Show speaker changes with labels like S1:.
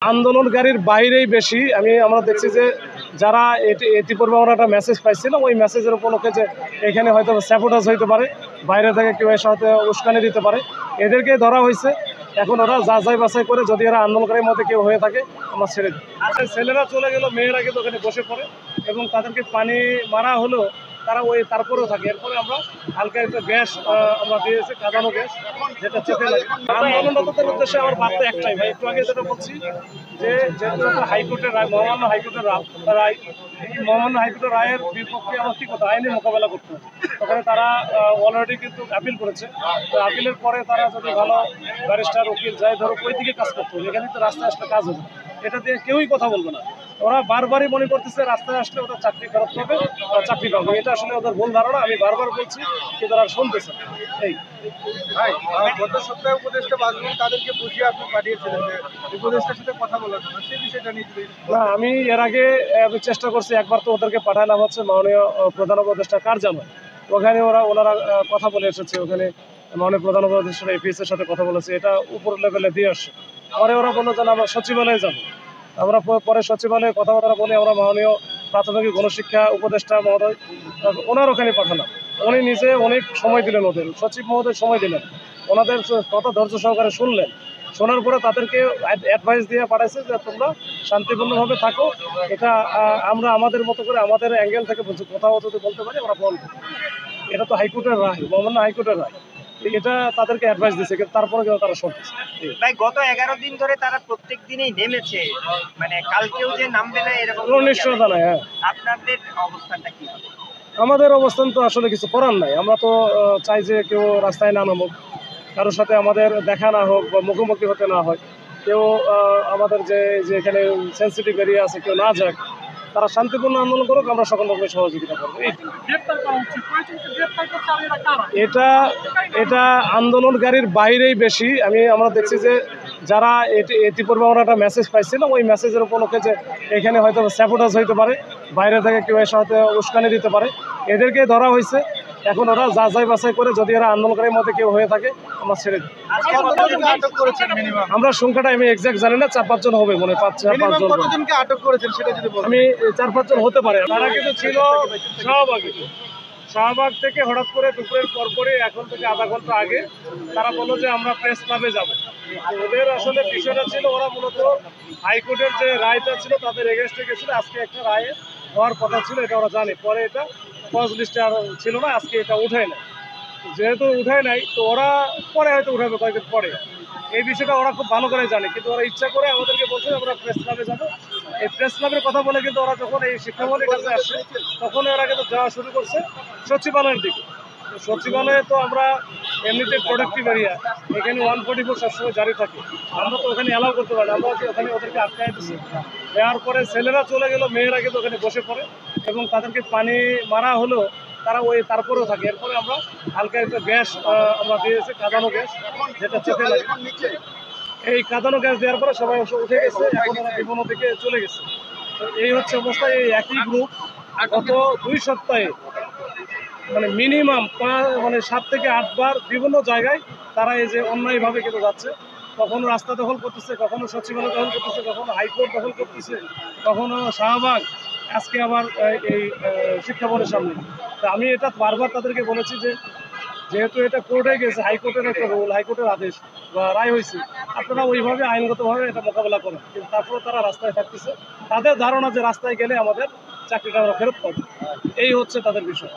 S1: আন্দোলনকারীর বাইরেই বেশি আমরা দেখছি যে যারা ইতিপূর্বে আমরা একটা মেসেজ পাইছিলাম, ওই মেসেজের উপলক্ষে যে এখানে হয়তো স্যাবোটাজ হইতে পারে, বাইরে থেকে কেউ এসে হয়তো উস্কানি দিতে পারে, এদেরকে ধরা হয়েছে। এখন ওরা যাচাই বাছাই করে যদি এরা আন্দোলনকারীর মধ্যে কেউ হয়ে থাকে আমরা ছেড়ে দিই। ছেলেরা চলে গেল, মেয়েরা কিন্তু ওখানে বসে পড়ে এবং তাদেরকে পানি মারা হলেও তারা তারপরেও থাকে। এরপরে আমরা হালকা একটা গ্যাস আমরা দিয়েছি, কাঁদানো গ্যাস, যেটা চোখে লাগে। আন্দোলনরতদের উদ্দেশ্যে আমার বার্তা একটাই ভাই, একটু আগে যেটা বলছি যে যেহেতু হাইকোর্টের রায়, মহামান্য হাইকোর্টের রায়, এই মহামান্য হাইকোর্টের রায়ের বিপক্ষে আমার কি কথা, আইনের মোকাবেলা করতে হবে। ওখানে তারা অলরেডি কিন্তু আপিল করেছে। তো আপিলের পরে তারা যদি ভালো ব্যারিস্টার উকিল যায়, ধরো ওই দিকে কাজ করতে হবে, এখানে তো রাস্তায় আসলে কাজ হবে, এটা দিয়ে কেউই কথা বলবে না। ওরা বারবারই মনে করতেছে রাস্তায় আসলে ওদের চাকরি ফেরত পাবে, চাকরি পাবে, এটা আসলে ওদের ভুল ধারণা। আমি বারবার বলছি কিন্তু তারা শুনতেছে। এই
S2: ভাই, গত সপ্তাহে উপদেষ্টা বাজমুন তাদেরকে বুঝিয়ে আপনি পাঠিয়েছিলেন যে উপদেষ্টার সাথে কথা বলার জন্য, সেই বিষয়টা নিয়ে
S1: না, আমি এর আগে চেষ্টা করছি, একবার তো ওদেরকে পাঠালাম হচ্ছে মাননীয় প্রধান উপদেষ্টা কার্যালয়, ওখানে ওনারা কথা বলে এসেছে। ওখানে মাননীয় প্রধান উপদেষ্টা এপিএস এর সাথে কথা বলেছে, এটা উপর লেভেলে দিয়ে আসছে। পরে ওরা বললো যে আমরা সচিবালয়ে যাবো। আমরা পরে সচিবালয়ে কথাবার্তা বলে আমরা মাননীয় প্রাথমিক গণশিক্ষা উপদেষ্টা মহোদয় ওনার ওখানে পাঠালাম। উনি নিজে অনেক সময় দিলেন, ওদের সচিব মহোদয় সময় দিলেন, ওনাদের কথা ধৈর্য সহকারে শুনলেন। শোনার পরে তাদেরকে অ্যাডভাইস দিয়ে পাঠাইছে যে তোমরা শান্তিপূর্ণভাবে থাকো। এটা আমরা আমাদের মতো করে আমাদের অ্যাঙ্গেল থেকে কথাও যদি বলতে পারি আমরা বলবো। এটা তো হাইকোর্টের রায়, মহামান্য হাইকোর্টের রায়, এটা তাদেরকে অ্যাডভাইস দিয়েছে, কিন্তু তারপরে কিন্তু তারা শুনতেছে।
S3: ভাই, গত 11 দিন ধরে তারা প্রত্যেক দিনই নেমেছে, মানে কালকেও যে নামবে না এরকম
S1: নিশ্চয়তা নাই। হ্যাঁ,
S3: আপনাদের অবস্থানটা কি হবে?
S1: আমাদের অবস্থান তো আসলে কিছু করার নাই। আমরা তো চাই যে কেউ রাস্তায় না নামুক, কারোর সাথে আমাদের দেখা না হোক বা মুখোমুখি হতে না হয়, কেউ আমাদের যে এখানে সেন্সিটিভ এরিয়া আছে কেউ না যাক, তারা শান্তিপূর্ণ আন্দোলন করুক, আমরা সকল রকমের সহযোগিতা করবো। এটা আন্দোলনকারীর বাইরেই বেশি। আমরা দেখছি যে যারা ইতিপূর্বে আমরা একটা মেসেজ পাইছিলাম, ওই মেসেজের উপলক্ষে যে এখানে হয়তো স্যাবোটাজ হইতে পারে, বাইরে থেকে কেউ এসে হয়তো উস্কানি দিতে পারে, এদেরকে ধরা হয়েছে। এখন ওরা যাচাই বাছাই করে যদি এরা আন্দোলনকারীর মধ্যে কেউ হয়ে থাকে আমরা ছেড়ে দিই। আমরা সংখ্যাটা আমি এক্সাক্ট জানি না, 4-5 জন হবে মনে হয়, 5-4-5 জন।
S2: কতজনকে আটক করেছেন সেটা যদি বলেন।
S1: আমি 4-5 জন হতে পারে। তারা কিন্তু ছিল শাহবাগ থেকে হঠাৎ করে দুপুরের পরপরই, এখন থেকে আধা ঘন্টা আগে তারা বললো যে আমরা প্রেস ক্লাবে যাবো। ওদের আসলে বিষয়টা ছিল, ওরা মূলত হাইকোর্টের যে রায়টা ছিল তাদের এগেনস্টে গেছিল। আজকে একটা রায়ে হওয়ার কথা ছিল, এটা ওরা জানে। পরে এটা ফার্স্ট লিস্টে আর ছিল না, আজকে এটা উঠায় নাই। যেহেতু উঠায় নাই তো ওরা পরে হয়তো উঠাবে কয়েকদিন পরে। এই বিষয়টা ওরা খুব ভালো করে জানে, কিন্তু ওরা ইচ্ছা করে আমাদেরকে বলছে আমরা প্রেস ক্লাবে যাবো। এই প্রেস ক্লাবের কথা বলে কিন্তু ওরা যখন এই শিক্ষামন্ত্রীর কাছে আসছে তখন ওরা কিন্তু যাওয়া শুরু করছে সচিবালয়ের দিকে। সচিবালয়ে তো আমরা এমনিতে প্রোডাক্টিভ এরিয়া, এখানে 144 সবসময় জারি থাকে, আমরা তো ওখানে অ্যালাউ করতে পারি না। আমরা ওখানে ওদেরকে আটকায় দিচ্ছি। দেওয়ার পরে ছেলেরা চলে গেল, মেয়েরা কিন্তু ওখানে বসে পড়ে এবং তাদেরকে পানি মারা হলেও তারা তারপরেও থাকে। এরপরে আমরা হালকা একটা গ্যাস আমরা দিয়েছি, কাঁদানো গ্যাস, যেটা চোখে লাগে। এই কাঁদানো গ্যাস দেওয়ার পরে সবাই উঠে গেছে, এখন ওরা বিভিন্ন দিকে চলে গেছে। তো এই হচ্ছে অবস্থা। এই একই গ্রুপ গত 2 সপ্তাহে মানে মিনিমাম 7 থেকে 8 বার বিভিন্ন জায়গায় তারা এই যে অন্যায়ভাবে কিন্তু যাচ্ছে। কখনো রাস্তা দখল করতেছে, কখনো সচিবালয় দখল করতেছে, কখনো হাইকোর্ট দখল করতেছে, কখনো শাহবাগ, আজকে আবার এই শিক্ষা বোর্ডের সামনে। তা আমি এটা বারবার তাদেরকে বলেছি যে যেহেতু এটা কোর্টে গেছে, হাইকোর্টের একটা রুল, হাইকোর্টের আদেশ বা রায় হয়েছে, আপনারা ওইভাবে আইনগতভাবে এটা মোকাবেলা করেন। কিন্তু তারপরে তারা রাস্তায় থাকতেছে, তাদের ধারণা যে রাস্তায় গেলে আমাদের চাকরিটা আমরা ফেরত পাবো, এই হচ্ছে তাদের বিষয়।